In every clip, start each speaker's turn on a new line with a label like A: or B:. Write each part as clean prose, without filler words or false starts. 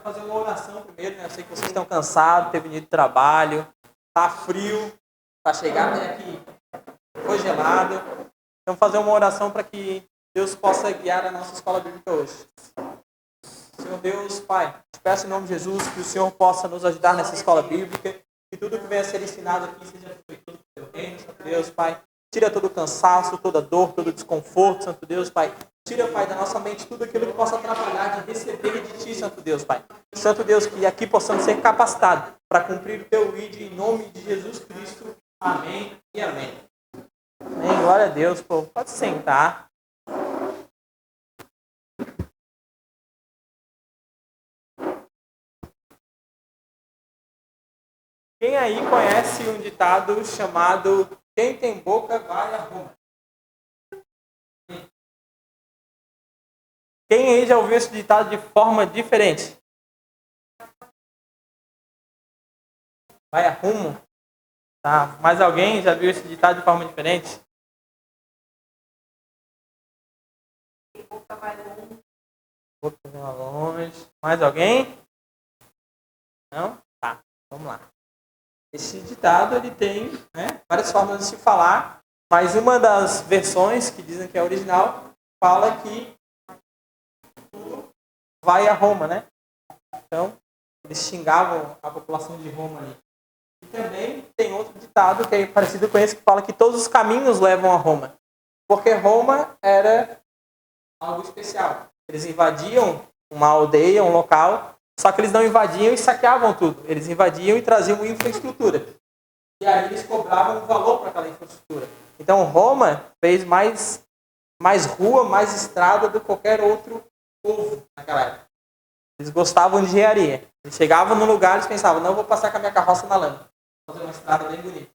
A: fazer uma oração primeiro, né? Eu sei que vocês estão cansados, teve dia de trabalho, tá frio, tá chegando até aqui, foi gelado. Vamos fazer uma oração para que Deus possa guiar a nossa escola bíblica hoje. Senhor Deus, Pai, te peço em nome de Jesus que o Senhor possa nos ajudar nessa escola bíblica, que tudo que venha a ser ensinado aqui seja feito pelo teu reino, Santo Deus, Pai. Tira todo o cansaço, toda dor, todo o desconforto, Santo Deus, Pai. Tira, Pai, da nossa mente tudo aquilo que possa atrapalhar de receber de Ti, Santo Deus, Pai. Santo Deus, que aqui possamos ser capacitados para cumprir o Teu ID em nome de Jesus Cristo. Amém e amém. Amém, glória a Deus, povo. Pode sentar. Quem aí conhece um ditado chamado quem tem boca vai a Roma? Quem aí já ouviu esse ditado de forma diferente? Vai a rumo? Tá. Mais alguém já viu esse ditado de forma diferente? Boca vai longe. Boca vai longe. Mais alguém? Não? Tá. Vamos lá. Esse ditado ele tem, né, várias formas de se falar, mas uma das versões que dizem que é original fala que tudo vai a Roma, né? Então, eles xingavam a população de Roma ali. E também tem outro ditado que é parecido com esse que fala que todos os caminhos levam a Roma. Porque Roma era algo especial. Eles invadiam uma aldeia, um local, só que eles não invadiam e saqueavam tudo. Eles invadiam e traziam infraestrutura. E aí eles cobravam um valor para aquela infraestrutura. Então Roma fez mais rua, mais estrada do que qualquer outro povo naquela época. Eles gostavam de engenharia. Eles chegavam no lugar e pensavam, não, eu vou passar com a minha carroça na lama. Vou fazer uma estrada bem bonita.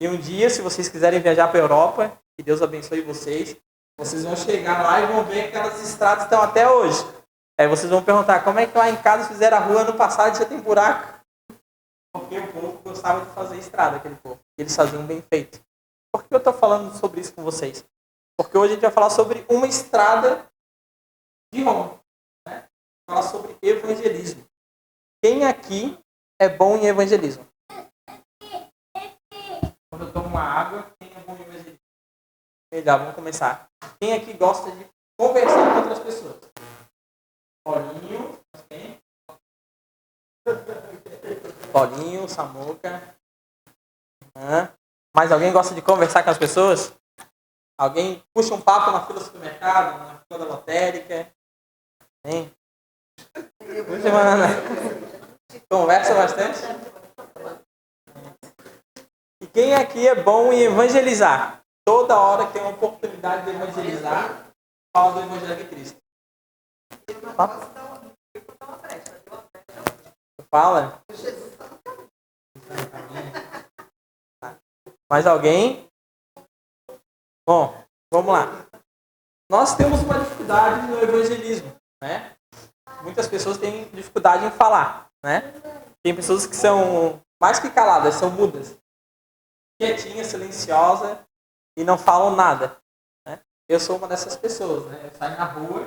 A: E um dia, se vocês quiserem viajar para a Europa, que Deus abençoe vocês vão chegar lá e vão ver que aquelas estradas estão até hoje. Aí vocês vão perguntar, como é que lá em casa fizeram a rua no passado e já tem buraco? Porque o povo gostava de fazer estrada, aquele povo. Eles faziam bem feito. Por que eu estou falando sobre isso com vocês? Porque hoje a gente vai falar sobre uma estrada de Roma. Né? Falar sobre evangelismo. Quem aqui é bom em evangelismo? Quando eu tomo uma água, quem é bom em evangelismo? Legal, vamos começar. Quem aqui gosta de conversar com outras pessoas? Paulinho, quem? Paulinho, Samuca. Mais alguém gosta de conversar com as pessoas? Alguém puxa um papo na fila do supermercado, na fila da lotérica? Hein? Puxa, mano. Conversa bastante? E quem aqui é bom em evangelizar? Toda hora que tem uma oportunidade de evangelizar, fala do Evangelho de Cristo. Fala? Mais alguém? Bom, vamos lá. Nós temos uma dificuldade no evangelismo, né? Muitas pessoas têm dificuldade em falar, né? Tem pessoas que são mais que caladas, são mudas. Quietinha, silenciosa e não falam nada. Né? Eu sou uma dessas pessoas, né? Eu saio na rua,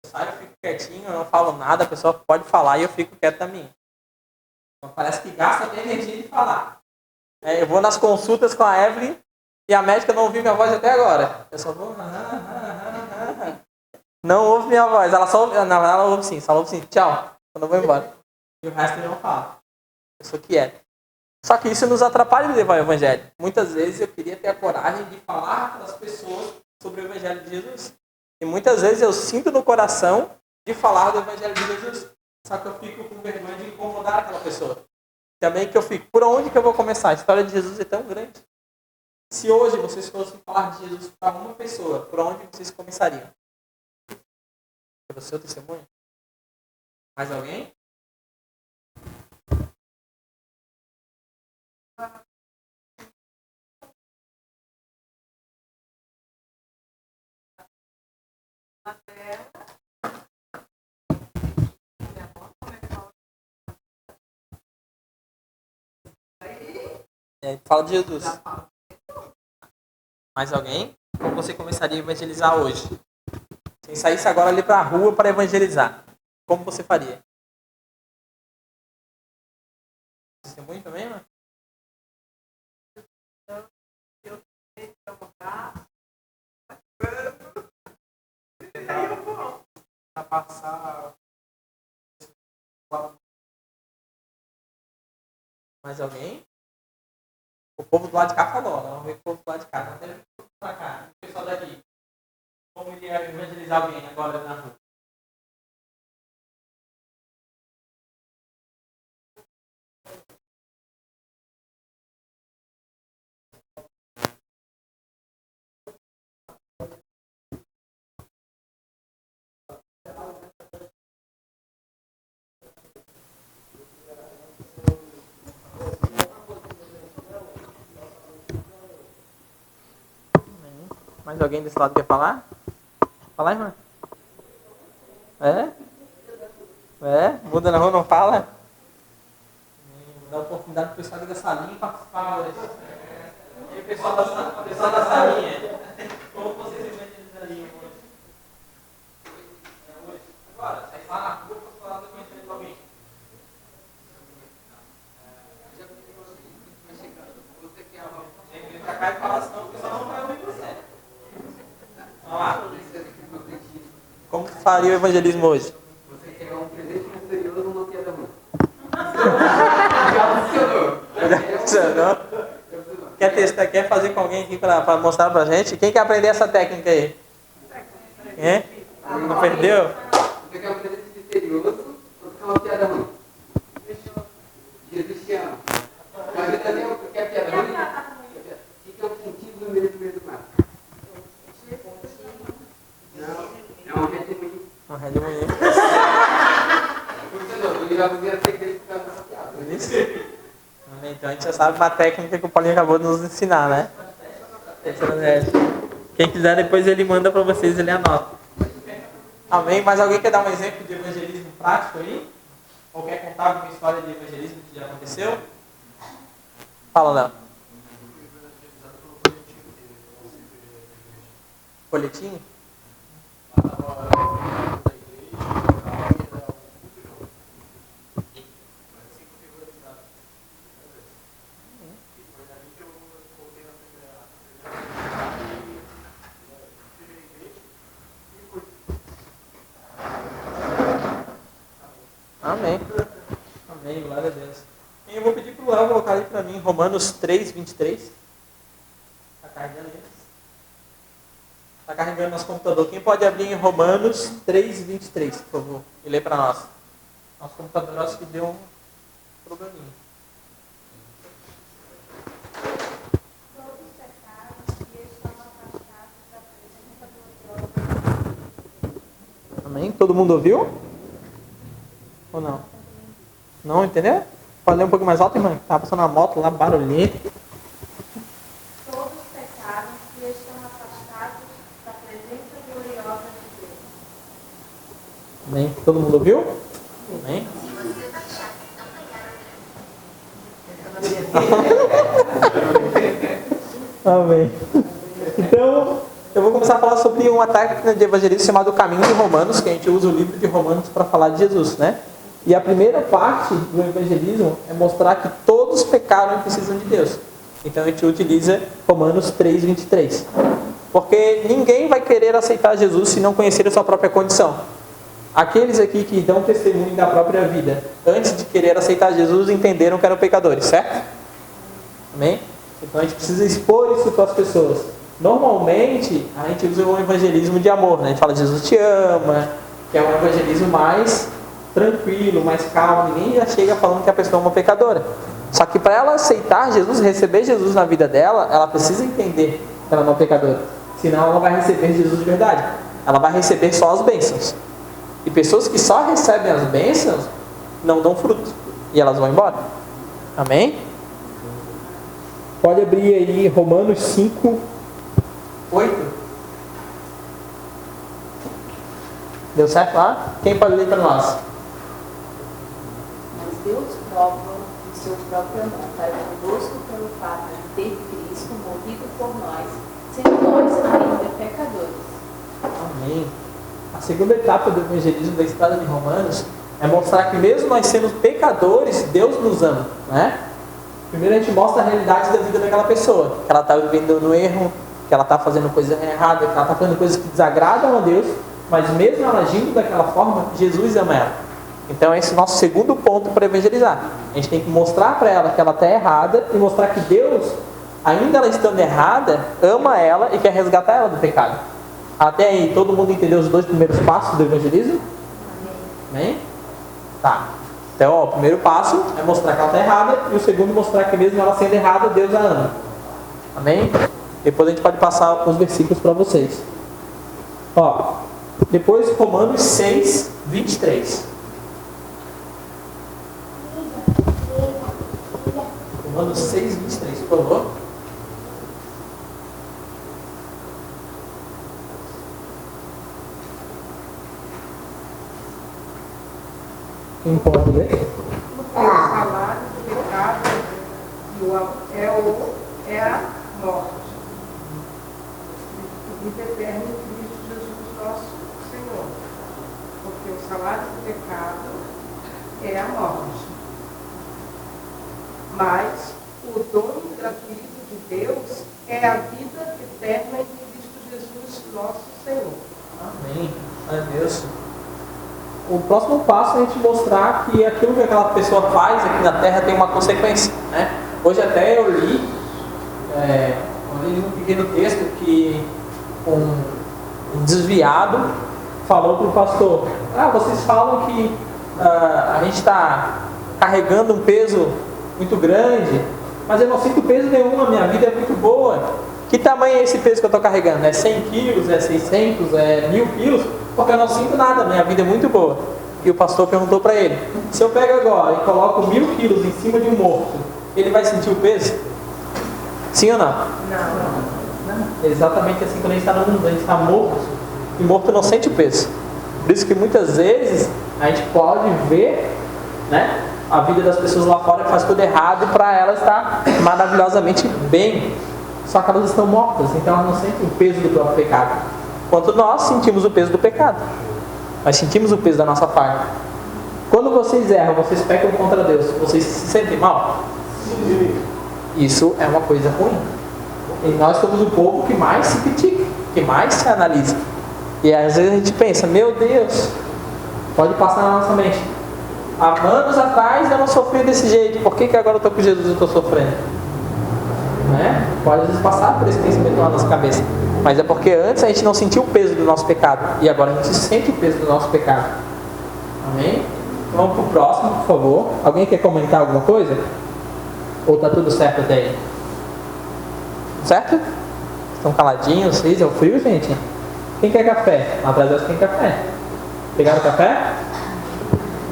A: eu fico quietinho, eu não falo nada, a pessoa pode falar e eu fico quieto também. Então parece que gasta até energia de falar. Eu vou nas consultas com a Evelyn e a médica não ouviu minha voz até agora. Eu só vou... Não ouve minha voz. Ela só ouve... Não, ela ouve sim. Só ouve sim. Tchau. Quando eu vou embora. E o resto eu não falo. Eu sou quieto. Só que isso nos atrapalha de levar o Evangelho. Muitas vezes eu queria ter a coragem de falar para as pessoas sobre o Evangelho de Jesus. E muitas vezes eu sinto no coração de falar do Evangelho de Jesus. Só que eu fico com vergonha de incomodar aquela pessoa. Também que eu fico, por onde que eu vou começar? A história de Jesus é tão grande. Se hoje vocês fossem falar de Jesus para uma pessoa, por onde vocês começariam? Pelo seu testemunho? Mais alguém? Fala de Jesus. Mais alguém? Como você começaria a evangelizar hoje? Se saísse agora ali para a rua para evangelizar, como você faria? passar. Mais alguém? O povo do lado de cá falou, não vamos ver o povo do lado de cá. Não tem pra cá. O pessoal daqui. Como ele ia evangelizar alguém agora na rua? Mais alguém desse lado quer falar? Fala, irmã. Muda na rua, não fala? Dá oportunidade pro pessoal da salinha participar hoje. E aí, pessoal da salinha, como vocês evangelizariam hoje? Agora, sai lá na rua para falar do conhecimento de alguém. Tem que vir pra cá e falar, senão o pessoal não vai ouvir você. Vamos lá. Como que faria o evangelismo hoje?
B: Você quer um presente misterioso uma piada ruim.
A: Já funcionou? Quer testar? Quer fazer com alguém aqui para mostrar pra gente? Quem quer aprender essa técnica aí? Não perdeu?
B: Você quer um presente misterioso ou quer uma piada ruim? Jesus te ama. Mas também quer piada ruim? O que é o sentido do merecimento do mar? Não, é um redemoinho.
A: Um redemoinho.
B: Funcionou, eu já vou segredo por causa dessa piada.
A: Então a gente já sabe uma técnica que o Paulinho acabou de nos ensinar, né? Quem quiser depois ele manda para vocês, ele anota. Amém? Mas alguém quer dar um exemplo de evangelismo prático aí? Ou quer contar alguma história de evangelismo que já aconteceu? Fala, Léo. Folhetinho? Amém. Amém, glória a Deus. E eu vou pedir para o Léo colocar ali para mim Romanos 3, 23. Está carregando aí? Está carregando nosso computador. Quem pode abrir em Romanos 3, 23, por favor? E ler para nós. Nosso computador acho que deu um probleminha. Amém? Todo mundo ouviu? Ou não? Não entendeu? Pode ler um pouco mais alto, irmã? Estava passando uma moto lá, barulhento.
C: Todos pecaram e estão afastados da presença gloriosa de Deus.
A: Amém? Todo mundo ouviu? Amém? Amém. Então, eu vou começar a falar sobre uma técnica de evangelismo chamada o Caminho de Romanos, que a gente usa o livro de Romanos para falar de Jesus, né? E a primeira parte do evangelismo é mostrar que todos pecaram e precisam de Deus. Então a gente utiliza Romanos 3, 23. Porque ninguém vai querer aceitar Jesus se não conhecer a sua própria condição. Aqueles aqui que dão testemunho da própria vida, antes de querer aceitar Jesus, entenderam que eram pecadores, certo? Amém? Então a gente precisa expor isso para as pessoas. Normalmente, a gente usa um evangelismo de amor, né? A gente fala, Jesus te ama, que é um evangelismo mais tranquilo, mais calmo. Ninguém já chega falando que a pessoa é uma pecadora. Só que para ela aceitar Jesus, receber Jesus na vida dela, ela precisa entender que ela é uma pecadora. Senão ela não vai receber Jesus de verdade. Ela vai receber só as bênçãos. E pessoas que só recebem as bênçãos não dão fruto. E elas vão embora. Amém? Pode abrir aí Romanos 5, 8. Deu certo lá? Quem pode ler para nós?
D: Mas Deus prova o seu próprio amor para conosco pelo fato de ter Cristo morrido por nós, sendo nós ainda pecadores.
A: Amém. A segunda etapa do evangelismo da estrada de Romanos é mostrar que mesmo nós sendo pecadores, Deus nos ama, né? Primeiro a gente mostra a realidade da vida daquela pessoa, que ela está vivendo no erro, que ela está fazendo coisa errada, que ela está fazendo coisas que desagradam a Deus, mas mesmo ela agindo daquela forma, Jesus ama ela. Então esse é o nosso segundo ponto para evangelizar. A gente tem que mostrar para ela que ela está errada e mostrar que Deus, ainda ela estando errada, ama ela e quer resgatar ela do pecado. Até aí, todo mundo entendeu os 2 primeiros passos do evangelismo? Amém? Tá. Então, ó, o primeiro passo é mostrar que ela está errada, e o segundo, mostrar que mesmo ela sendo errada, Deus a ama. Amém? Depois a gente pode passar os versículos para vocês. Ó, depois Romanos 6, 23. Romanos 6, 23, por favor. Quem pode ler?
E: O salário do pecado é a morte. O vida eterna em Cristo Jesus nosso Senhor. Porque o salário do pecado é a morte. Mas o dom gratuito de Deus é a vida eterna em Cristo Jesus nosso Senhor.
A: Amém. Glória a Deus. O próximo passo é a gente mostrar que aquilo que aquela pessoa faz aqui na Terra tem uma consequência, né? Hoje até eu li um pequeno texto que um desviado falou para o pastor: vocês falam que a gente está carregando um peso muito grande, mas eu não sinto peso nenhum, a minha vida é muito boa. Que tamanho é esse peso que eu estou carregando? É 100 quilos, é 600, é 1000 quilos? Porque eu não sinto nada, minha vida é muito boa. E o pastor perguntou para ele: se eu pego agora e coloco 1000 quilos em cima de um morto, ele vai sentir o peso? Sim ou não? Não. É exatamente assim quando a gente está no mundo, a gente está morto, e morto não sente o peso. Por isso que muitas vezes a gente pode ver, né, a vida das pessoas lá fora que faz tudo errado, para elas estar maravilhosamente bem. Só que elas estão mortas, então elas não sentem o peso do próprio pecado. Enquanto nós sentimos o peso do pecado, nós sentimos o peso da nossa falha. Quando vocês erram, vocês pecam contra Deus, vocês se sentem mal? Sim. Isso é uma coisa ruim. E nós somos o povo que mais se critica, que mais se analisa. E às vezes a gente pensa: meu Deus, pode passar na nossa mente: há anos atrás eu não sofri desse jeito, por que agora eu estou com Jesus e estou sofrendo? Né? Pode às vezes passar por esse pensamento na nossa cabeça, mas é porque antes a gente não sentiu o peso do nosso pecado, e agora a gente sente o peso do nosso pecado. Amém? Vamos para o próximo, por favor. Alguém quer comentar alguma coisa? Ou está tudo certo até aí? Certo? Estão caladinhos, vocês? É o frio, gente? Quem quer café? Lá atrás tem café. Pegaram café?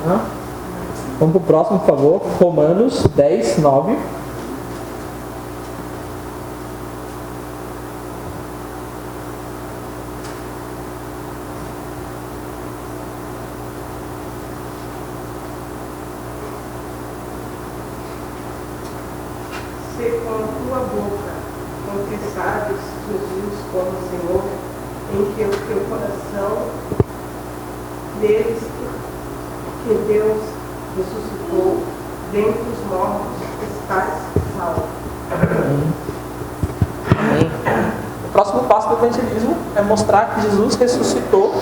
A: Não? Vamos para o próximo, por favor. Romanos 10, 9.
E: Se com a tua boca confessares Jesus como Senhor, em que o teu coração deles que Deus ressuscitou dentre os mortos, estás salvo.
A: Amém. O próximo passo do evangelismo é mostrar que Jesus ressuscitou,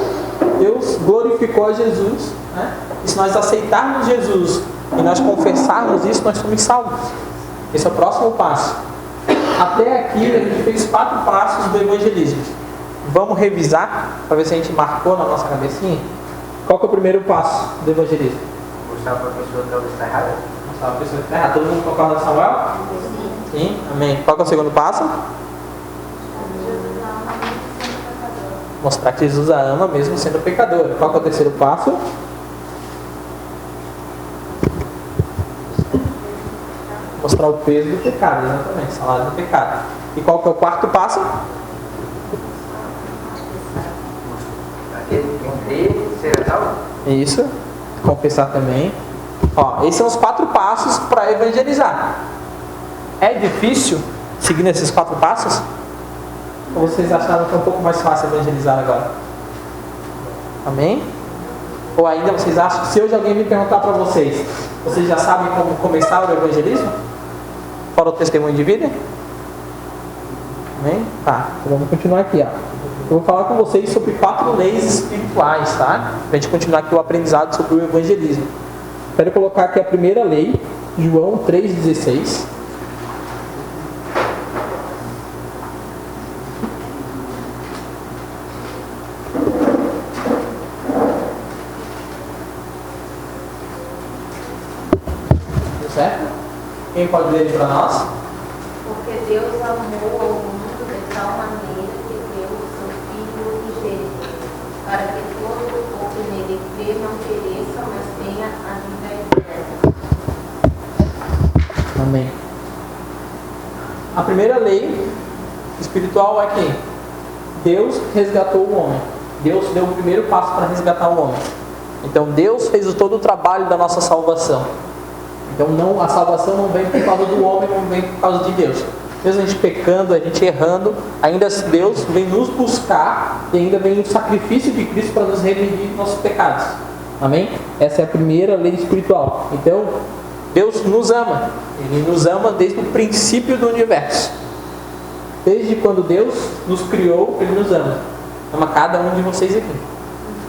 A: Deus glorificou a Jesus, né? E se nós aceitarmos Jesus e nós confessarmos isso, nós somos salvos. Esse é o próximo passo. Até aqui a gente fez 4 passos do evangelismo. Vamos revisar para ver se a gente marcou na nossa cabecinha. Qual que é o primeiro passo do evangelismo?
B: Mostrar para a pessoa que ela está errada.
A: Mostrar para a pessoa que está errada. Todo mundo concorda com Samuel? Sim. Amém. Qual que é o segundo passo? Mostrar que Jesus a ama mesmo sendo pecador. Qual que é o terceiro passo? Mostrar o peso do pecado, exatamente, o salário do pecado. E qual que é o quarto passo?
B: Aquele que crê será salvo.
A: Isso, confessar também. Ó, esses são os 4 passos para evangelizar. É difícil seguir nesses 4 passos? Ou vocês acharam que é um pouco mais fácil evangelizar agora? Amém? Ou ainda vocês acham que se hoje alguém me perguntar para vocês, vocês já sabem como começar o evangelismo? Fora o testemunho de vida? Amém? Tá, então vamos continuar aqui, ó. Eu vou falar com vocês sobre 4 leis espirituais, tá? Pra gente continuar aqui o aprendizado sobre o evangelismo. Quero colocar aqui a primeira lei, João 3,16. Certo? Quem pode ler para nós?
D: Porque Deus amou ao mundo de tal maneira que deu o seu Filho unigênito, para que todo o que nele crê não pereça, mas tenha a vida eterna.
A: Amém. A primeira lei espiritual é que Deus resgatou o homem. Deus deu o primeiro passo para resgatar o homem. Então Deus fez todo o trabalho da nossa salvação. Então a salvação não vem por causa do homem, não vem por causa de Deus. Mesmo a gente pecando, a gente errando, ainda Deus vem nos buscar e ainda vem o sacrifício de Cristo para nos redimir dos nossos pecados. Amém? Essa é a primeira lei espiritual. Então, Deus nos ama. Ele nos ama desde o princípio do universo. Desde quando Deus nos criou, Ele nos ama. Ama cada um de vocês aqui.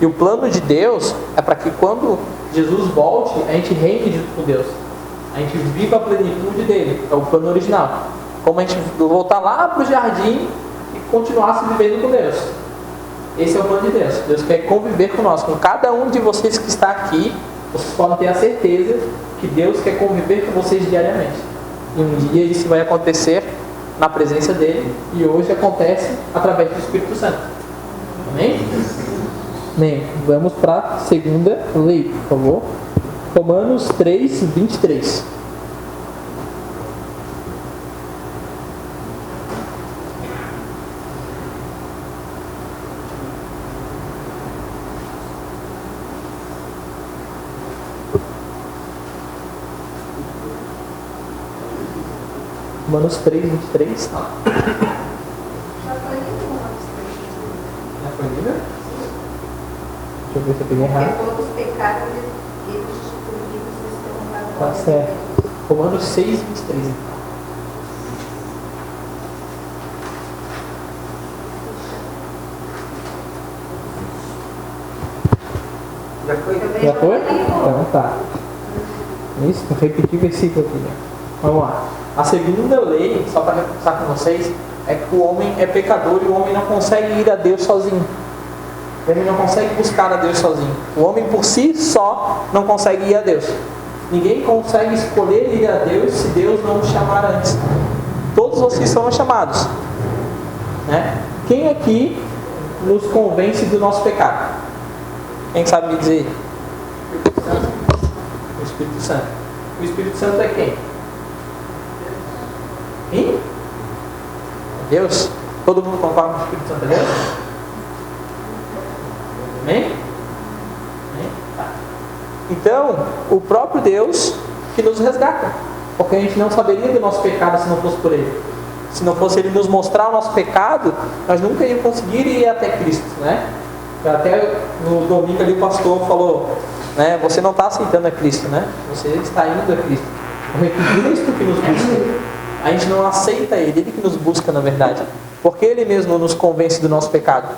A: E o plano de Deus é para que quando Jesus volte, a gente reine junto com Deus. A gente viva a plenitude dele. É o plano original. Como a gente voltar lá para o jardim e continuasse vivendo com Deus. Esse é o plano de Deus. Deus quer conviver conosco. Com cada um de vocês que está aqui, vocês podem ter a certeza que Deus quer conviver com vocês diariamente. E um dia isso vai acontecer na presença dele. E hoje acontece através do Espírito Santo. Amém? Amém. Vamos para a segunda lei, por favor. Romanos 3, 23. Romanos 3, 23.
C: Já foi lido Romanos 3.
A: Já foi lido? Deixa eu ver se eu peguei errado.
C: Porque todos pecaram e destituídos estão da
A: Tá
C: glória de
A: certo.
C: Deus.
A: Romanos 6, 23.
B: Já foi?
A: Já foi? Então tá. Isso, vou repetir o versículo aqui. Né? Vamos lá. A segunda lei, só para reforçar com vocês, é que o homem é pecador e o homem não consegue ir a Deus sozinho. O homem não consegue buscar a Deus sozinho. O homem por si só não consegue ir a Deus. Ninguém consegue escolher ir a Deus se Deus não o chamar antes. Todos vocês são chamados. Né? Quem aqui nos convence do nosso pecado? Quem sabe me dizer? O Espírito Santo. O Espírito Santo é quem? Quem? É Deus? Todo mundo concorda com o Espírito Santo é Deus? Amém? Amém? Tá. Então, o próprio Deus que nos resgata. Porque a gente não saberia do nosso pecado se não fosse por Ele. Se não fosse Ele nos mostrar o nosso pecado, nós nunca íamos conseguir ir até Cristo, né? Até no domingo ali o pastor falou, né? Você não está aceitando a Cristo, né? Você está indo a Cristo. O Cristo que nos busca. A gente não aceita Ele que nos busca, na verdade. Porque Ele mesmo nos convence do nosso pecado.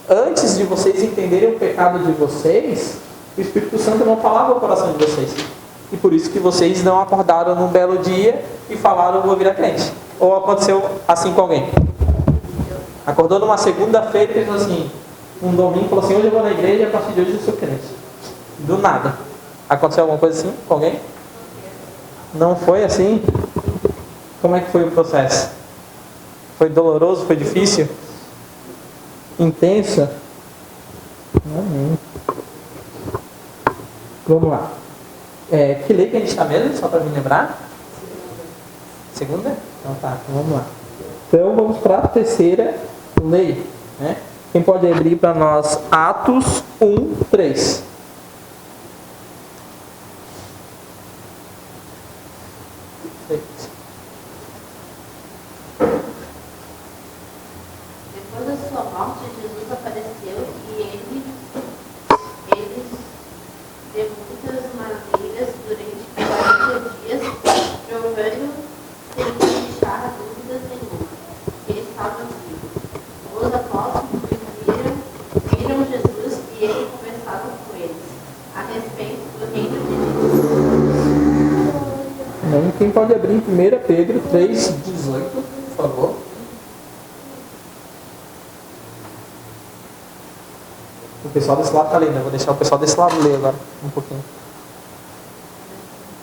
A: Antes de vocês entenderem o pecado de vocês, o Espírito Santo não falava o coração de vocês. E por isso que vocês não acordaram num belo dia e falaram, vou virar crente. Ou aconteceu assim com alguém? Acordou numa segunda-feira e pensou assim, um domingo, falou assim, hoje eu vou na igreja e a partir de hoje eu sou crente. Do nada. Aconteceu alguma coisa assim com alguém? Não foi assim? Como é que foi o processo? Foi doloroso? Foi difícil? Intensa? Amém. Vamos lá. Que lei que a gente está mesmo? Só para me lembrar? Segunda? Então tá, vamos lá. Então vamos para a terceira lei. Né? Quem pode abrir para nós Atos 1, 3.
D: Depois da sua morte, Jesus apareceu e eles de muitas maneiras durante 40 dias, provando sem deixar dúvidas nenhuma, que ele estava vivo. Os apóstolos
A: Amém. Quem pode abrir em 1 Pedro 3,18, por favor? O pessoal desse lado está lendo, eu vou deixar o pessoal desse lado ler agora, um pouquinho.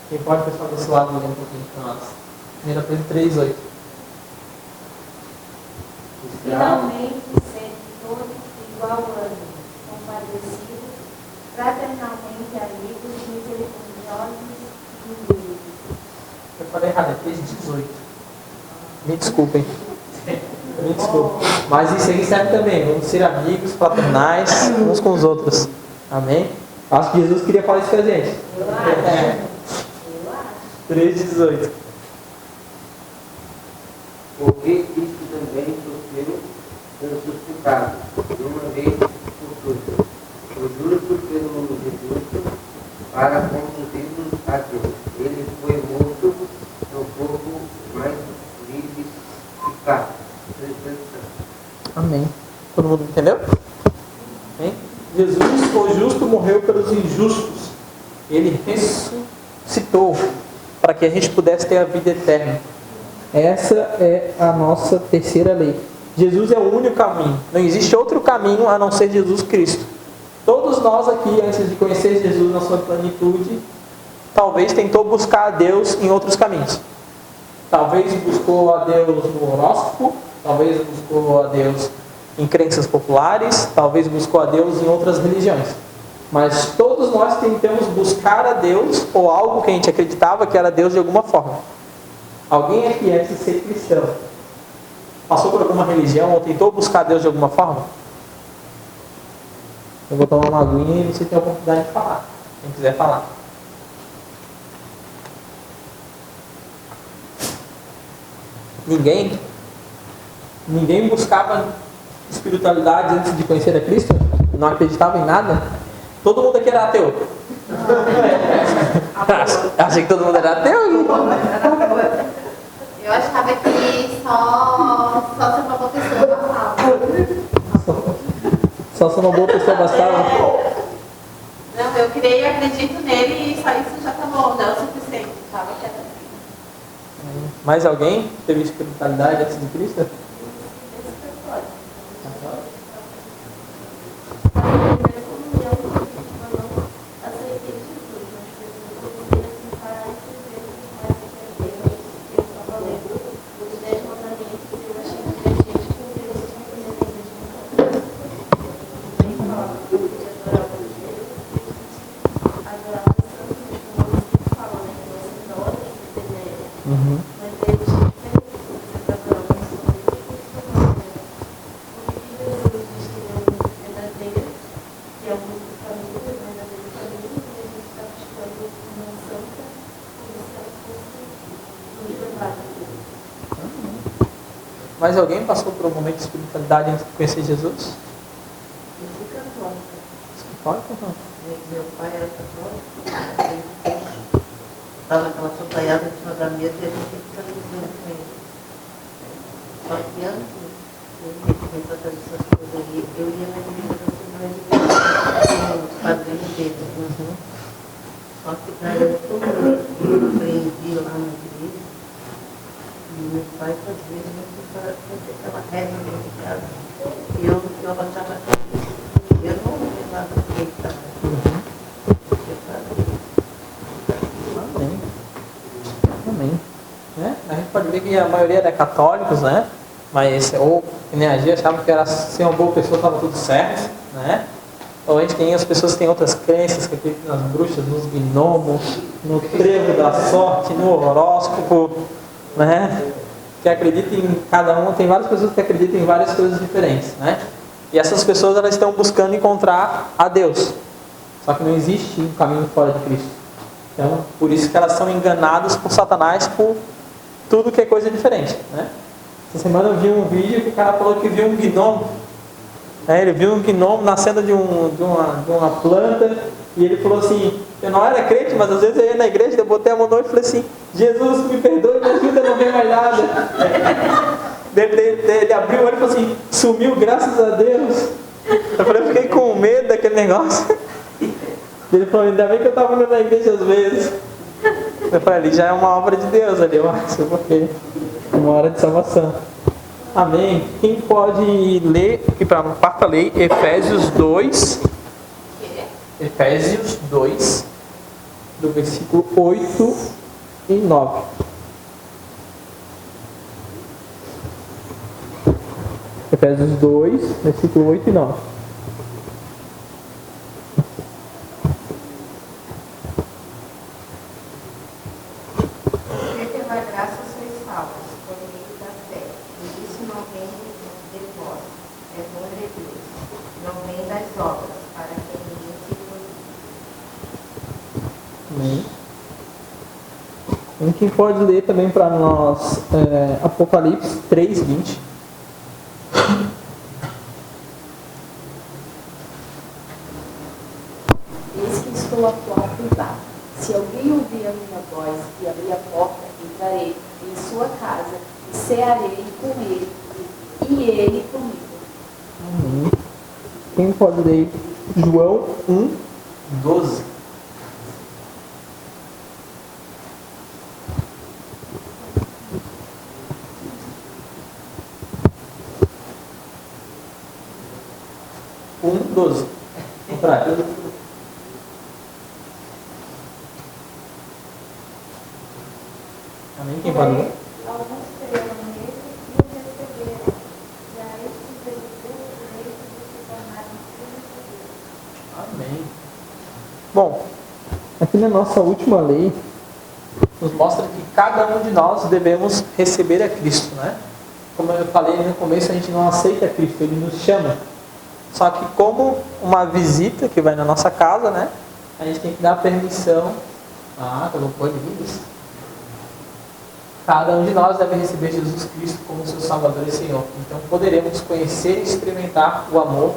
A: Quem pode, o pessoal desse lado ler um pouquinho para nós? 1 Pedro 3,8.
D: Finalmente, sede todos igual ânimo, compadecidos, fraternalmente amigos, misericordiosos e humildes.
A: Eu falei errado, é 3,18. Me desculpem. Me desculpe. Mas isso aí serve também. Vamos ser amigos, fraternais, uns com os outros. Amém? Acho que Jesus queria falar isso com a gente.
D: Eu acho.
A: 3,18.
B: Porque Cristo também sofreu pelos seus pecados, de uma vez por todas, o justo pelo injusto, para conduzir-nos a Deus. Ele foi morto no corpo mais vivificado.
A: Amém. Todo mundo entendeu? Amém? Jesus, o justo, morreu pelos injustos. Ele ressuscitou para que a gente pudesse ter a vida eterna. Essa é a nossa terceira lei. Jesus é o único caminho. Não existe outro caminho a não ser Jesus Cristo. Todos nós aqui, antes de conhecer Jesus na sua plenitude, talvez tentou buscar a Deus em outros caminhos. Talvez buscou a Deus no horóscopo, talvez buscou a Deus em crenças populares, talvez buscou a Deus em outras religiões. Mas todos nós tentamos buscar a Deus ou algo que a gente acreditava que era Deus de alguma forma. Alguém aqui antes de ser cristão passou por alguma religião ou tentou buscar Deus de alguma forma? Eu vou tomar uma aguinha e você tem a oportunidade de falar. Quem quiser falar. Ninguém? Ninguém buscava espiritualidade antes de conhecer a Cristo? Não acreditava em nada? Todo mundo aqui era ateu? Achei que todo mundo era ateu.
D: Eu achava que só ser uma boa pessoa bastava.
A: Só ser uma boa pessoa bastava?
D: Não, eu creio e acredito nele e só isso já tá bom, não é o suficiente. Achava que era assim.
A: Mais alguém teve espiritualidade antes de Cristo? Mais alguém passou por um momento de espiritualidade antes de conhecer Jesus?
E: Eu fui católica.
A: Pode contar.
E: Meu pai era católico. Estava aquela sopaiada em cima da mesa e a gente ficava ligando com ele. Só que antes de começar a fazer essas coisas aí, eu ia na igreja da Assembleia de Deus, com os padrinhos dele. Só que para eu tudo aprendi lá na igreja. E meu pai, às vezes, fazer aquela regra dentro de casa. E eu abaixava a cabeça. Eu não levava jeito.
A: Amém. Amém. Né? A gente pode ver que a maioria era católicos, né? Mas, ou que nem a gente achava que era ser uma boa pessoa, estava tudo certo, né? Ou a gente tem as pessoas que têm outras crenças, que acreditam nas bruxas, nos gnomos, no trevo da sorte, no horóscopo, né? Que acreditam em cada um, tem várias pessoas que acreditam em várias coisas diferentes, né? E essas pessoas, elas estão buscando encontrar a Deus. Só que não existe um caminho fora de Cristo. Então, por isso que elas são enganadas por Satanás por tudo que é coisa diferente, né? Essa semana eu vi um vídeo que o cara falou que viu um gnomo. Ele viu um gnomo nascendo de uma planta. E ele falou assim, eu não era crente, mas às vezes eu ia na igreja, eu botei a mão no olho e falei assim, Jesus, me perdoe, me ajuda, eu não vejo mais nada. Ele abriu o olho e falou assim, sumiu, graças a Deus. Eu fiquei com medo daquele negócio. Ele falou, ainda bem que eu estava indo na igreja às vezes. Eu falei, ali já é uma obra de Deus ali, eu acho, porque é uma hora de salvação. Amém? Quem pode ler aqui para a quarta lei, Efésios 2. Efésios 2, do versículo 8 e 9. Efésios 2, versículo 8 e 9.
D: Porque pela graça sois salvos, por meio da fé. E isso não vem de vós, é dom de Deus. Não vem das obras, para que ninguém se glorie.
A: Amém. Quem pode ler também para nós Apocalipse 3, 20.
F: Eis que estou à porta e bato. Se alguém ouvir a minha voz e abrir a porta, entrarei em sua casa e cearei com ele e ele comigo.
A: Amém. Quem pode ler João 1, 12. Contrário. Amém? Quem pode ler?
C: Alguns creram nele e o receberam. E a estes ele deu o direito de se tornarem filhos de Deus.
A: Amém. Bom, aqui na nossa última lei, nos mostra que cada um de nós devemos receber a Cristo, né? Como eu falei no começo, a gente não aceita Cristo, Ele nos chama. Só que como uma visita que vai na nossa casa, né? A gente tem que dar permissão. Colocou ali isso. Cada um de nós deve receber Jesus Cristo como seu Salvador e Senhor. Então poderemos conhecer e experimentar o amor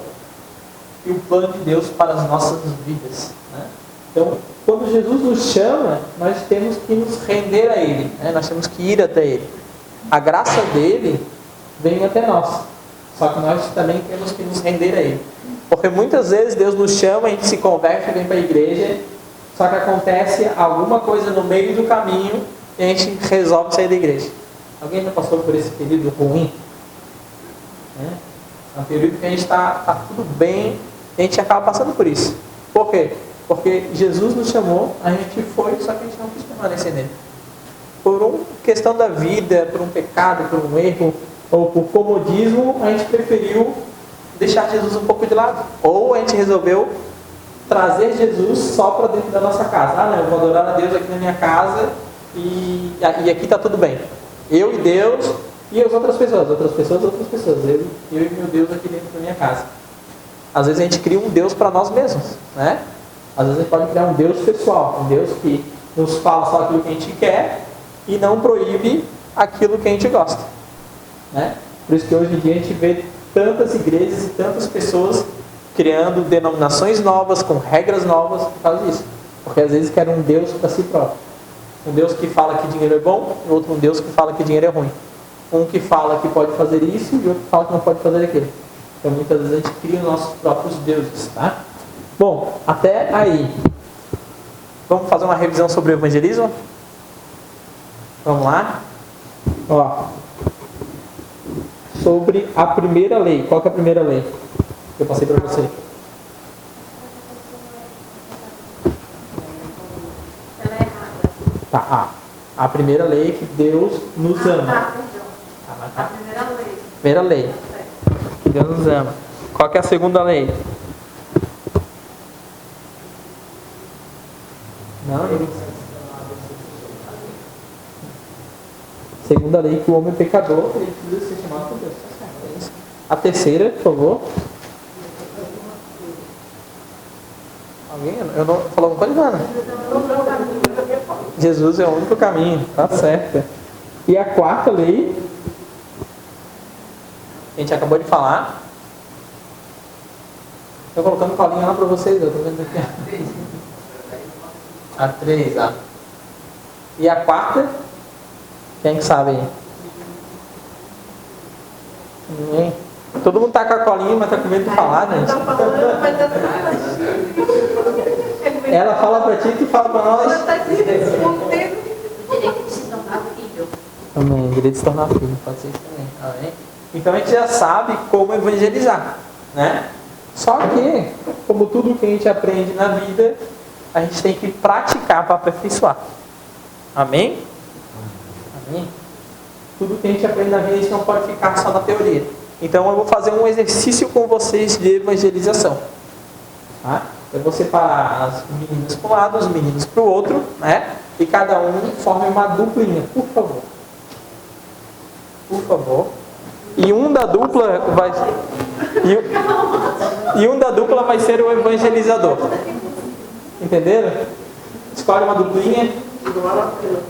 A: e o plano de Deus para as nossas vidas, né? Então, quando Jesus nos chama, nós temos que nos render a Ele, né? Nós temos que ir até Ele. A graça dele vem até nós. Só que nós também temos que nos render a Ele. Porque muitas vezes Deus nos chama, a gente se converte, vem para a igreja, só que acontece alguma coisa no meio do caminho e a gente resolve sair da igreja. Alguém já passou por esse período ruim? É um período que a gente está tudo bem, e a gente acaba passando por isso. Por quê? Porque Jesus nos chamou, a gente foi, só que a gente não quis permanecer nele. Por uma questão da vida, por um pecado, por um erro, ou por comodismo, a gente preferiu deixar Jesus um pouco de lado. Ou a gente resolveu trazer Jesus só para dentro da nossa casa. Não, eu vou adorar a Deus aqui na minha casa e aqui está tudo bem. Eu e Deus e as outras pessoas. Outras pessoas. Eu e meu Deus aqui dentro da minha casa. Às vezes a gente cria um Deus para nós mesmos, né? Às vezes a gente pode criar um Deus pessoal, um Deus que nos fala só aquilo que a gente quer e não proíbe aquilo que a gente gosta, né? Por isso que hoje em dia a gente vê tantas igrejas e tantas pessoas criando denominações novas, com regras novas por causa disso. Porque às vezes querem um Deus para si próprio. Um Deus que fala que dinheiro é bom, e outro um Deus que fala que dinheiro é ruim. Um que fala que pode fazer isso e outro que fala que não pode fazer aquilo. Então muitas vezes a gente cria os nossos próprios deuses, tá? Bom, até aí. Vamos fazer uma revisão sobre o evangelismo? Vamos lá? Ó. Sobre a primeira lei. Qual que é a primeira lei que eu passei para você?
D: Ela é errada.
A: Tá, a primeira lei é que Deus nos ama.
C: A primeira lei.
A: Primeira lei. Que Deus nos ama. Qual que é a segunda lei? Não. Segunda lei que o homem é pecador, ele precisa ser chamado por Deus. A terceira, por favor. Alguém? Eu não falou alguma coisa, Ana? Jesus é o único caminho, tá certo. E a quarta lei, a gente acabou de falar. Estou colocando colinha lá para vocês, eu estou vendo aqui. A 3, E a quarta? Quem que sabe aí? Ninguém? Todo mundo tá com a colinha, mas tá com medo de falar, né? Ela fala pra ti e tu fala pra nós.
E: Ela está se respondendo.
A: Amém. Direito de se tornar filho, pode ser isso também. Amém. Então a gente já sabe como evangelizar, né? Só que, como tudo que a gente aprende na vida, a gente tem que praticar para aperfeiçoar. Amém? Amém? Tudo que a gente aprende na vida, a gente não pode ficar só na teoria. Então eu vou fazer um exercício com vocês de evangelização. Tá? Eu vou separar as meninas para um lado, os meninos para o outro, né? E cada um forme uma duplinha, por favor. Por favor. E um da dupla vai... E um da dupla vai ser o evangelizador. Entenderam? Escolhe uma duplinha.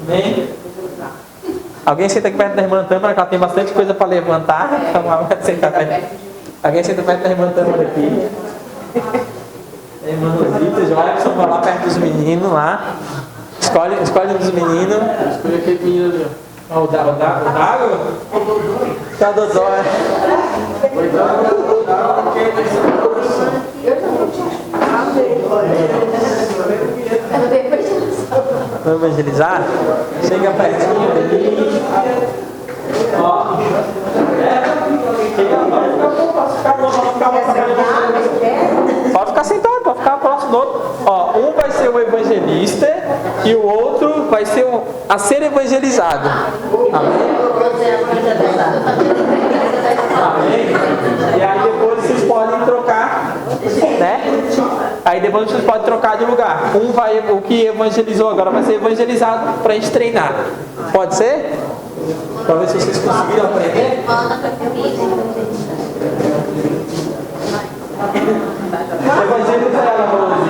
A: Vem. Alguém senta aqui perto da irmã Tâmara, que ela tem bastante coisa para levantar. Então, alguém senta perto da irmã Tâmara aqui. A irmã Rosita, Joelson, vai lá perto dos meninos lá. Escolhe um dos meninos. Escolhe aquele menino ali. O Dago? Tá Dodó, Vamos evangelizar? Chega pertinho ali. Ó. Pode ficar sentado, pode ficar próximo do outro. Ó, um vai ser o evangelista e o outro vai ser a ser evangelizado. Amém? Amém? E aí depois vocês podem trocar, né? Aí depois vocês podem trocar de lugar. Um vai, o que evangelizou agora vai ser evangelizado para a gente treinar. Pode ser? Para ver se vocês conseguiram aprender. Evangeliza ela, Rose.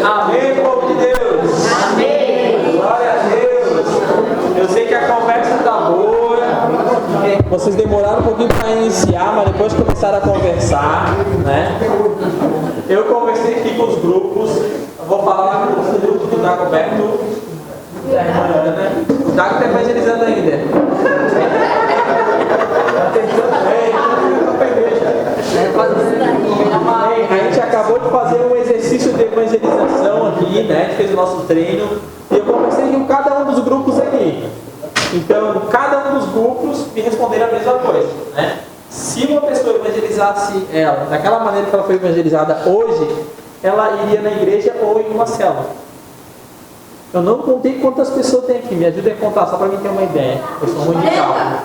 A: Amém, povo de Deus. Amém. Glória a Deus. Eu sei que a conversa está boa. Vocês demoraram um pouquinho para iniciar, mas depois começaram a conversar, né? Eu conversei aqui com os grupos. Eu vou falar com os grupos do Dagoberto. O Dago está evangelizando ainda. A gente acabou de fazer um exercício de evangelização aqui, né? A gente fez o nosso treino. E eu conversei com cada um dos grupos aqui. Então, cada um dos grupos me responderam a mesma coisa, né? Se uma pessoa evangelizasse ela daquela maneira que ela foi evangelizada hoje, ela iria na igreja ou em uma célula. Eu não contei quantas pessoas tem aqui. Me ajuda a contar, só para mim ter uma ideia. Eu sou ruim de cálculo.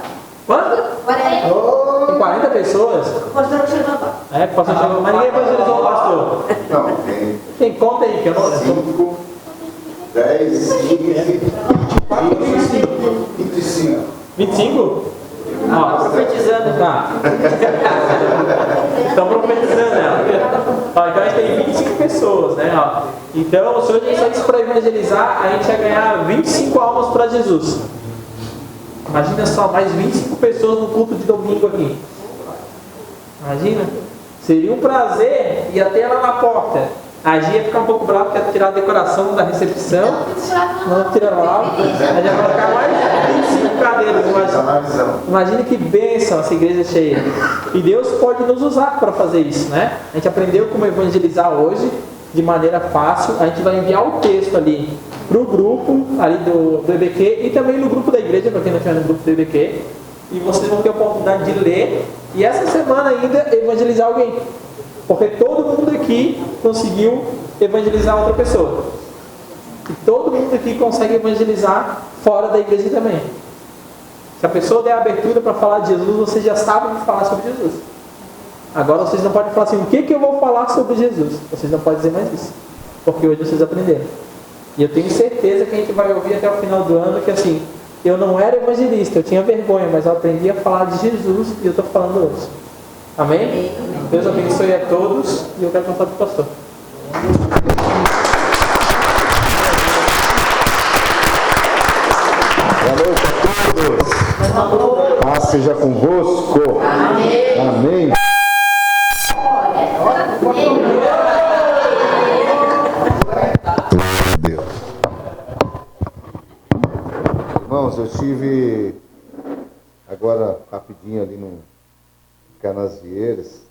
A: Quanto? 40. Tem 40 pessoas?
G: O pastor chegou.
A: É, o pastor chegou. Mas ninguém evangelizou o pastor.
H: Não, tem
A: Quem conta aí? Que eu não...
H: 5, 10, 15, 24, 25.
A: 25? Ó, profetizando. Tá. Estão profetizando ela. Ó, então a gente tem 25 pessoas, né? Ó. Então, se hoje saísse para evangelizar, a gente ia ganhar 25 almas para Jesus. Imagina só, mais 25 pessoas no culto de domingo aqui. Imagina. Seria um prazer ir até lá na porta. A Gia ia ficar um pouco brava porque ia tirar a decoração da recepção. Não tira lá. A gente vai colocar mais 25 cadeiras. Imagina que bênção essa igreja cheia. E Deus pode nos usar para fazer isso, né? A gente aprendeu como evangelizar hoje de maneira fácil. A gente vai enviar o texto ali para o grupo ali do EBQ e também no grupo da igreja, para quem não estiver no grupo do EBQ. E vocês vão ter a oportunidade de ler e essa semana ainda evangelizar alguém. Porque todo mundo aqui conseguiu evangelizar outra pessoa. E todo mundo aqui consegue evangelizar fora da igreja também. Se a pessoa der abertura para falar de Jesus, vocês já sabem falar sobre Jesus. Agora vocês não podem falar assim, o que eu vou falar sobre Jesus? Vocês não podem dizer mais isso. Porque hoje vocês aprenderam. E eu tenho certeza que a gente vai ouvir até o final do ano que assim, eu não era evangelista, eu tinha vergonha, mas eu aprendi a falar de Jesus e eu estou falando hoje. Amém? Deus abençoe a todos e eu quero contar para o pastor.
H: Boa noite a todos. Paz seja convosco. Amém. Deus. Irmãos, eu estive agora rapidinho ali no Canasvieiras,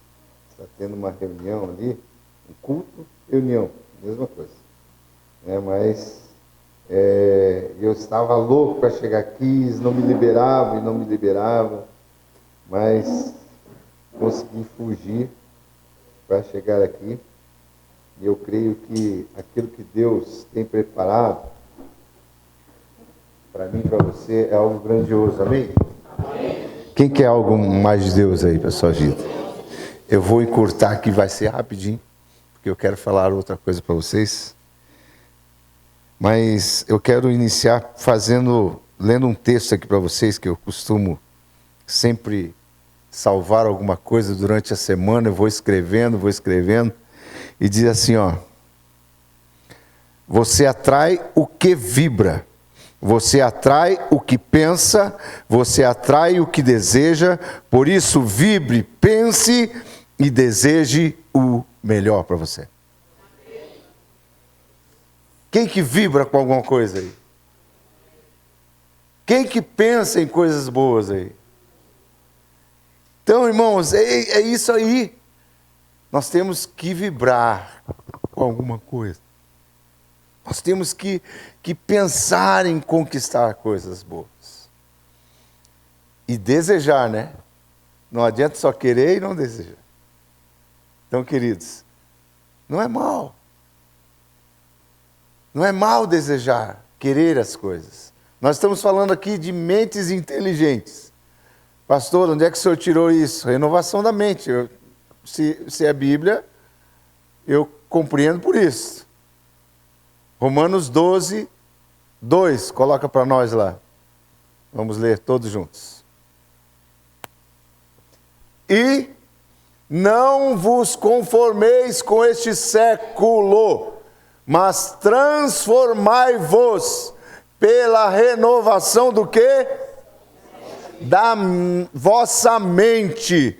H: Está tendo uma reunião ali, um culto, reunião, mesma coisa. Mas eu estava louco para chegar aqui, não me liberava, mas consegui fugir para chegar aqui. E eu creio que aquilo que Deus tem preparado para mim e para você é algo grandioso, amém? Quem quer algo mais de Deus aí para a sua vida? Eu vou encurtar aqui, vai ser rapidinho, porque eu quero falar outra coisa para vocês. Mas eu quero iniciar lendo um texto aqui para vocês, que eu costumo sempre salvar alguma coisa durante a semana, eu vou escrevendo, e diz assim, ó: você atrai o que vibra, você atrai o que pensa, você atrai o que deseja, por isso vibre, pense e deseje o melhor para você. Quem que vibra com alguma coisa aí? Quem que pensa em coisas boas aí? Então, irmãos, é isso aí. Nós temos que vibrar com alguma coisa. Nós temos que pensar em conquistar coisas boas. E desejar, né? Não adianta só querer e não desejar. Então, queridos, não é mal. Não é mal desejar, querer as coisas. Nós estamos falando aqui de mentes inteligentes. Pastor, onde é que o senhor tirou isso? Renovação da mente. Se é Bíblia, eu compreendo por isso. Romanos 12, 2, coloca para nós lá. Vamos ler todos juntos. E não vos conformeis com este século, mas transformai-vos pela renovação do quê? Da vossa mente,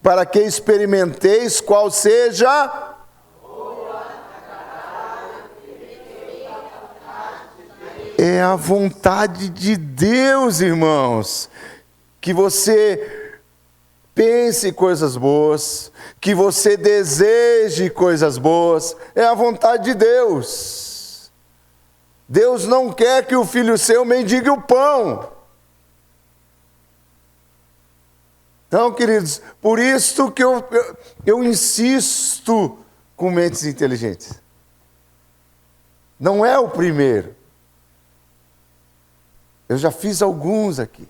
H: para que experimenteis qual seja a vontade de Deus, irmãos. Que você pense coisas boas, que você deseje coisas boas, é a vontade de Deus. Deus não quer que o filho seu mendigue o pão. Então, queridos, por isso que eu insisto com mentes inteligentes. Não é o primeiro. Eu já fiz alguns aqui.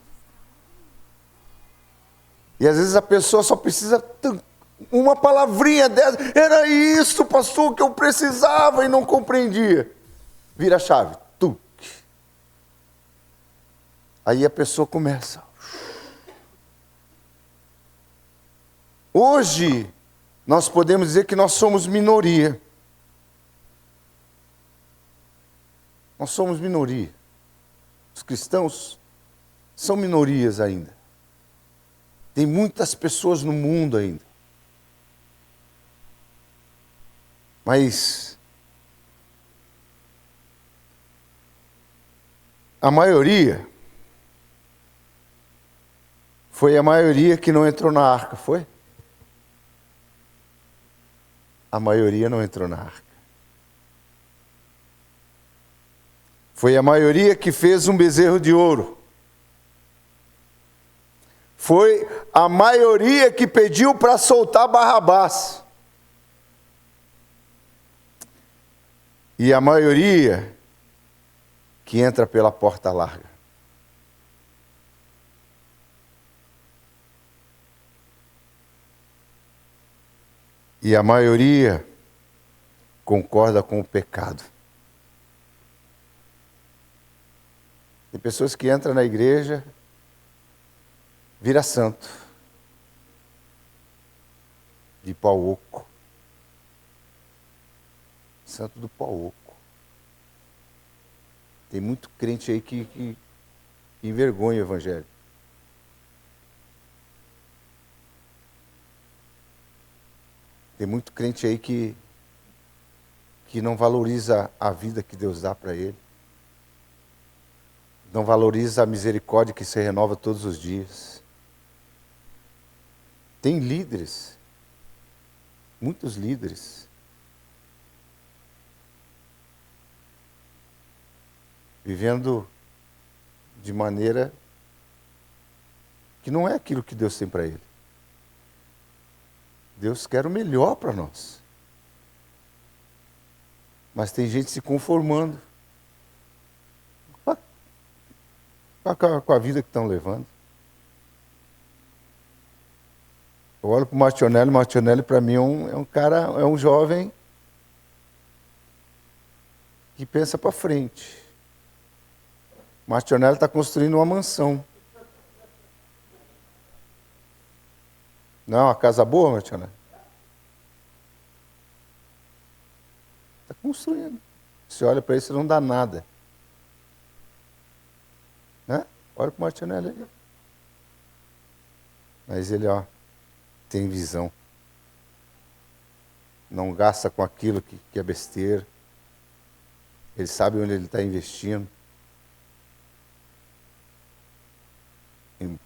H: E às vezes a pessoa só precisa uma palavrinha dessa. Era isso, pastor, que eu precisava e não compreendia. Vira a chave. Tuc. Aí a pessoa começa. Hoje, nós podemos dizer que nós somos minoria. Nós somos minoria. Os cristãos são minorias ainda. Tem muitas pessoas no mundo ainda. Mas a maioria foi a maioria que não entrou na arca, foi? A maioria não entrou na arca. Foi a maioria que fez um bezerro de ouro. Foi a maioria que pediu para soltar Barrabás. E a maioria que entra pela porta larga. E a maioria concorda com o pecado. Tem pessoas que entram na igreja, vira santo, de pau oco. Santo do pau oco. Tem muito crente aí que envergonha o evangelho. Tem muito crente aí que não valoriza a vida que Deus dá para ele. Não valoriza a misericórdia que se renova todos os dias. Tem líderes muitos líderes, vivendo de maneira que não é aquilo que Deus tem para ele. Deus quer o melhor para nós. Mas tem gente se conformando com a vida que estão levando. Eu olho para o Martinelli para mim é um cara, é um jovem que pensa para frente. Martinelli está construindo uma mansão. Não é uma casa boa, Martinelli? Está construindo. Você olha para ele, você não dá nada. Né? Olha para o Martinelli ali. Mas ele, tem visão. Não gasta com aquilo que é besteira. Ele sabe onde ele está investindo. E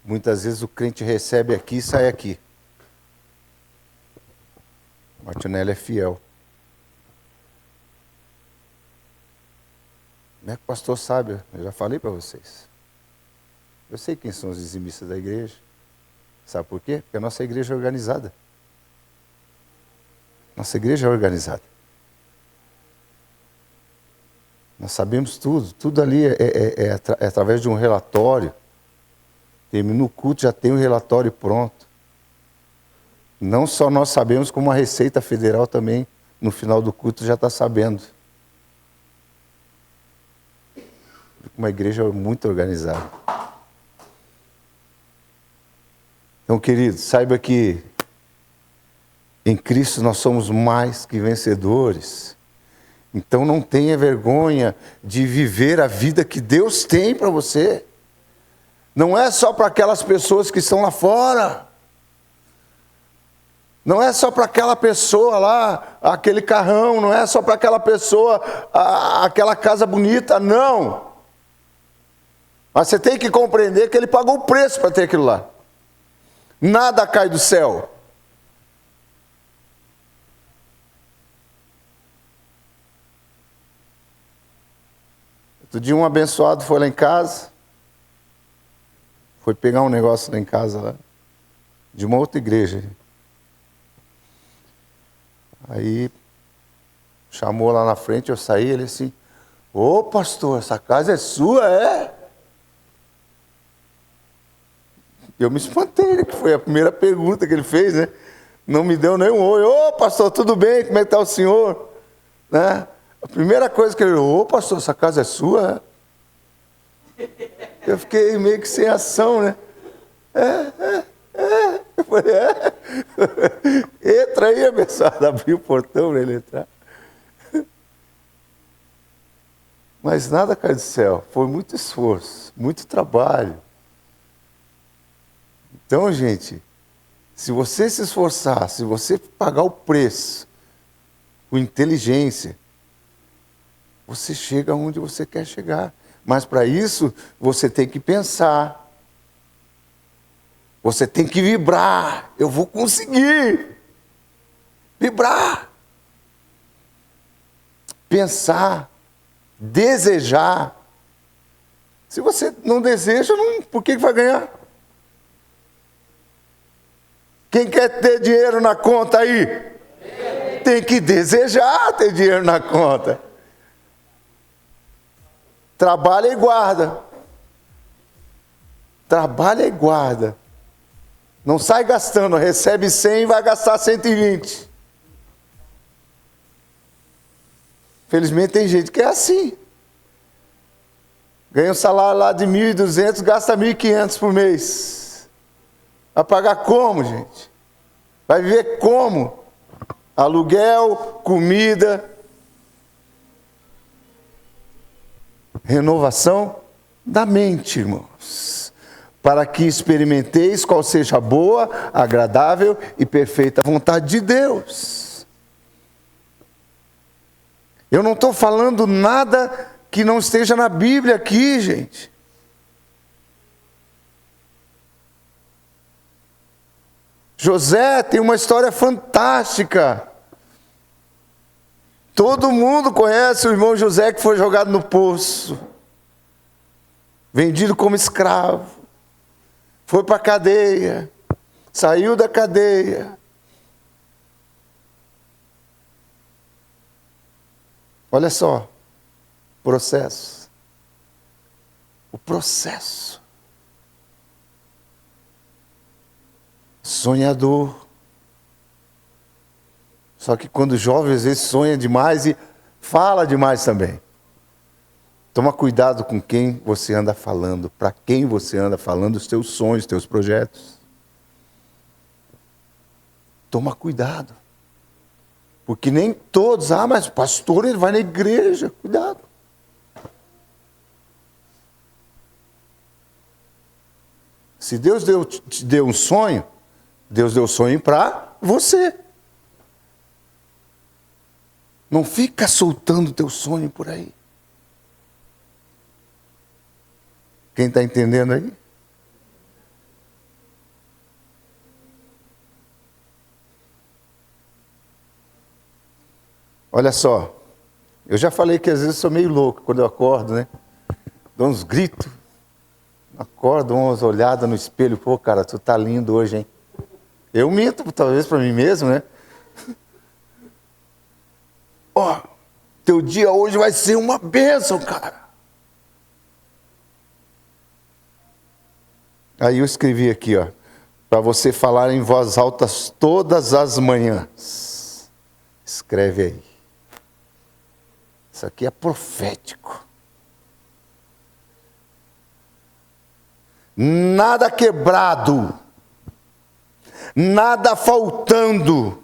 H: muitas vezes o crente recebe aqui e sai aqui. Martinelli é fiel. Como é que o pastor sabe? Eu já falei para vocês. Eu sei quem são os dizimistas da igreja. Sabe por quê? Porque a nossa igreja é organizada. Nossa igreja é organizada. Nós sabemos tudo. Tudo ali é através de um relatório. Termina o culto, já tem o relatório pronto. Não só nós sabemos, como a Receita Federal também, no final do culto, já está sabendo. Uma igreja muito organizada. Então, queridos, saiba que em Cristo nós somos mais que vencedores. Então não tenha vergonha de viver a vida que Deus tem para você. Não é só para aquelas pessoas que estão lá fora. Não é só para aquela pessoa lá, aquele carrão, não é só para aquela pessoa, aquela casa bonita, não. Mas você tem que compreender que ele pagou o preço para ter aquilo lá. Nada cai do céu. Outro dia um abençoado foi lá em casa, foi pegar um negócio lá em casa, lá, de uma outra igreja. Aí chamou lá na frente, eu saí, ele assim, ô pastor, essa casa é sua, é? Eu me espantei, que foi a primeira pergunta que ele fez, né? Não me deu nem um oi. Ô pastor, tudo bem? Como é que está o senhor? Né? A primeira coisa que ele falou, ô pastor, essa casa é sua? Eu fiquei meio que sem ação, né? Eu falei, entra aí, abençoado. Abri o portão para ele entrar. Mas nada cai do céu. Foi muito esforço, muito trabalho. Então, gente, se você se esforçar, se você pagar o preço com inteligência, você chega onde você quer chegar. Mas para isso, você tem que pensar. Você tem que vibrar. Eu vou conseguir. Vibrar. Pensar. Desejar. Se você não deseja, por que vai ganhar? Quem quer ter dinheiro na conta aí? Tem que desejar ter dinheiro na conta. Trabalha e guarda. Trabalha e guarda. Não sai gastando, recebe 100 e vai gastar 120. Felizmente tem gente que é assim. Ganha um salário lá de 1.200, gasta 1.500 por mês. Vai pagar como, gente? Vai viver como? Aluguel, comida, renovação da mente, irmãos. Para que experimenteis qual seja a boa, agradável e perfeita vontade de Deus. Eu não estou falando nada que não esteja na Bíblia aqui, gente. José tem uma história fantástica. Todo mundo conhece o irmão José que foi jogado no poço, vendido como escravo, foi para a cadeia, saiu da cadeia. Olha só, processo. O processo. Sonhador. Só que quando jovem, às vezes sonha demais e fala demais também. Toma cuidado com quem você anda falando, para quem você anda falando os teus sonhos, os teus projetos. Toma cuidado. Porque nem todos, mas o pastor ele vai na igreja, cuidado. Se Deus te deu um sonho, Deus deu sonho para você. Não fica soltando o teu sonho por aí. Quem está entendendo aí? Olha só, eu já falei que às vezes eu sou meio louco quando eu acordo, né? Dou uns gritos, acordo, dou umas olhadas no espelho, pô, cara, tu tá lindo hoje, hein? Eu minto, talvez para mim mesmo, né? Ó, teu dia hoje vai ser uma bênção, cara. Aí eu escrevi aqui, ó, para você falar em voz alta todas as manhãs. Escreve aí. Isso aqui é profético. Nada quebrado, nada faltando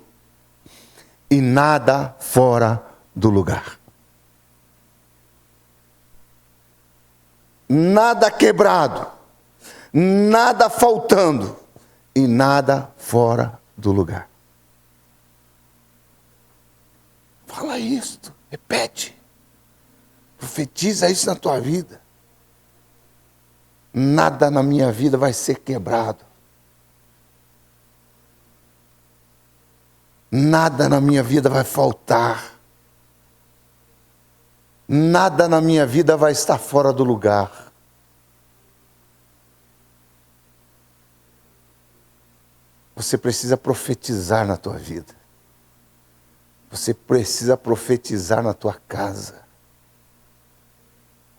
H: e nada fora do lugar. Nada quebrado, nada faltando e nada fora do lugar. Fala isto, repete. Profetiza isso na tua vida. Nada na minha vida vai ser quebrado. Nada na minha vida vai faltar. Nada na minha vida vai estar fora do lugar. Você precisa profetizar na tua vida. Você precisa profetizar na tua casa.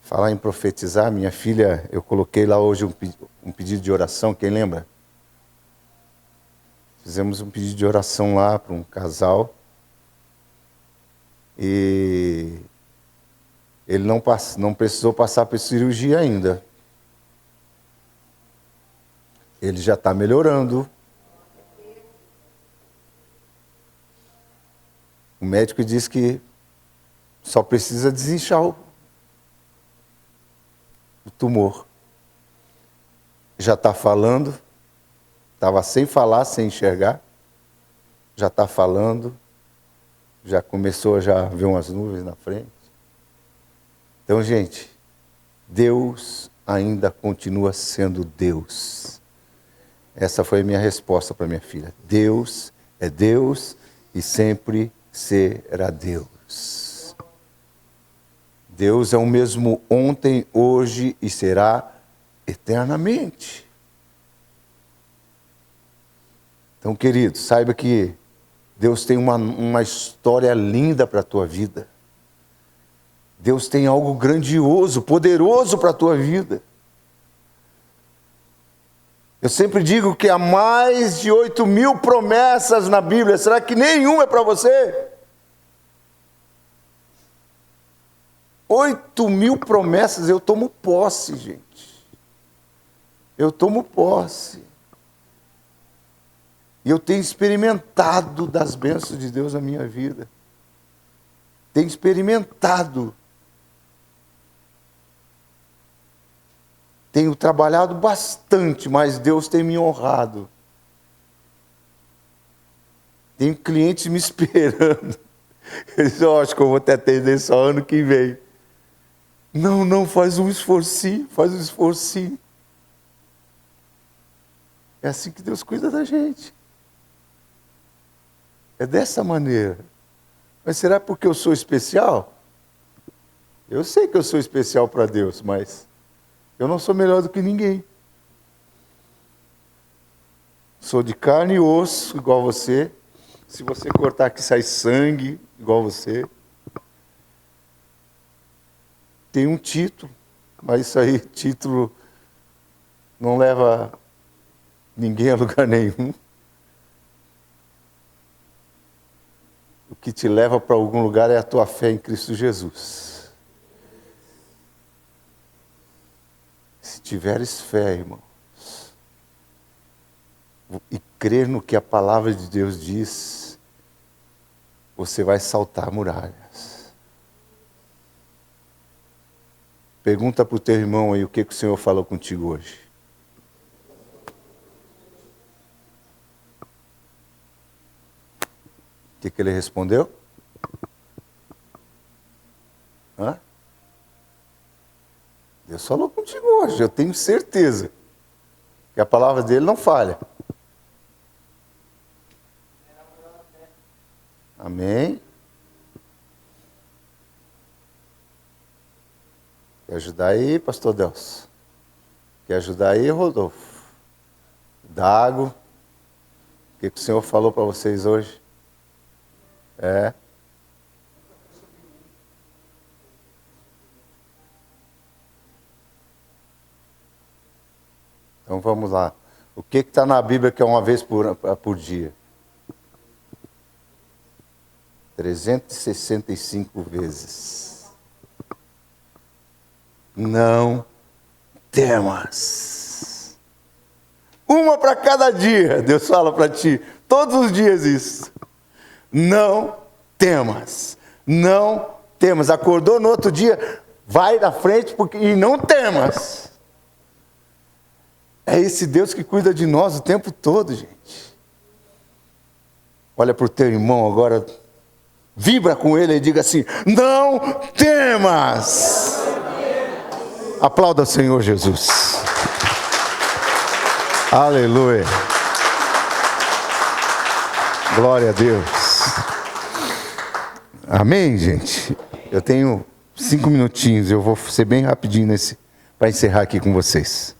H: Falar em profetizar, minha filha, eu coloquei lá hoje um pedido de oração, quem lembra? Fizemos um pedido de oração lá para um casal. E ele não precisou passar por cirurgia ainda. Ele já está melhorando. O médico diz que só precisa desinchar o tumor. Já está falando, estava sem falar, sem enxergar, já está falando, já começou a ver umas nuvens na frente. Então, gente, Deus ainda continua sendo Deus. Essa foi a minha resposta para minha filha. Deus é Deus e sempre será Deus. Deus é o mesmo ontem, hoje e será eternamente. Então, querido, saiba que Deus tem uma história linda para a tua vida. Deus tem algo grandioso, poderoso para a tua vida. Eu sempre digo que há mais de 8.000 promessas na Bíblia. Será que nenhuma é para você? 8.000 promessas, eu tomo posse, gente. Eu tomo posse. E eu tenho experimentado das bênçãos de Deus na minha vida. Tenho experimentado. Tenho trabalhado bastante, mas Deus tem me honrado. Tenho clientes me esperando. Eles acho que eu vou te atender só ano que vem. Não, faz um esforcinho, faz um esforcinho. É assim que Deus cuida da gente. É dessa maneira. Mas será porque eu sou especial? Eu sei que eu sou especial para Deus, mas eu não sou melhor do que ninguém. Sou de carne e osso, igual você. Se você cortar aqui, sai sangue, igual você. Tem um título, mas isso aí, título, não leva ninguém a lugar nenhum. O que te leva para algum lugar é a tua fé em Cristo Jesus. Se tiveres fé, irmãos, e crer no que a palavra de Deus diz, você vai saltar muralhas. Pergunta para o teu irmão aí o que o Senhor falou contigo hoje. O que ele respondeu? Hã? Deus falou contigo hoje, eu tenho certeza que a palavra dele não falha. Amém? Quer ajudar aí, pastor Delcio? Quer ajudar aí, Rodolfo? Dago? O que o Senhor falou para vocês hoje? Então vamos lá. O que está na Bíblia que é uma vez por dia? 365 vezes. Não temas. Uma para cada dia. Deus fala para ti. Todos os dias isso. Não temas. Não temas. Acordou no outro dia, vai na frente e não temas. É esse Deus que cuida de nós o tempo todo, gente. Olha para o teu irmão agora, vibra com ele e diga assim: não temas. Aplauda o Senhor Jesus. Aleluia. Glória a Deus. Amém, gente? Eu tenho 5 minutinhos, eu vou ser bem rapidinho para encerrar aqui com vocês.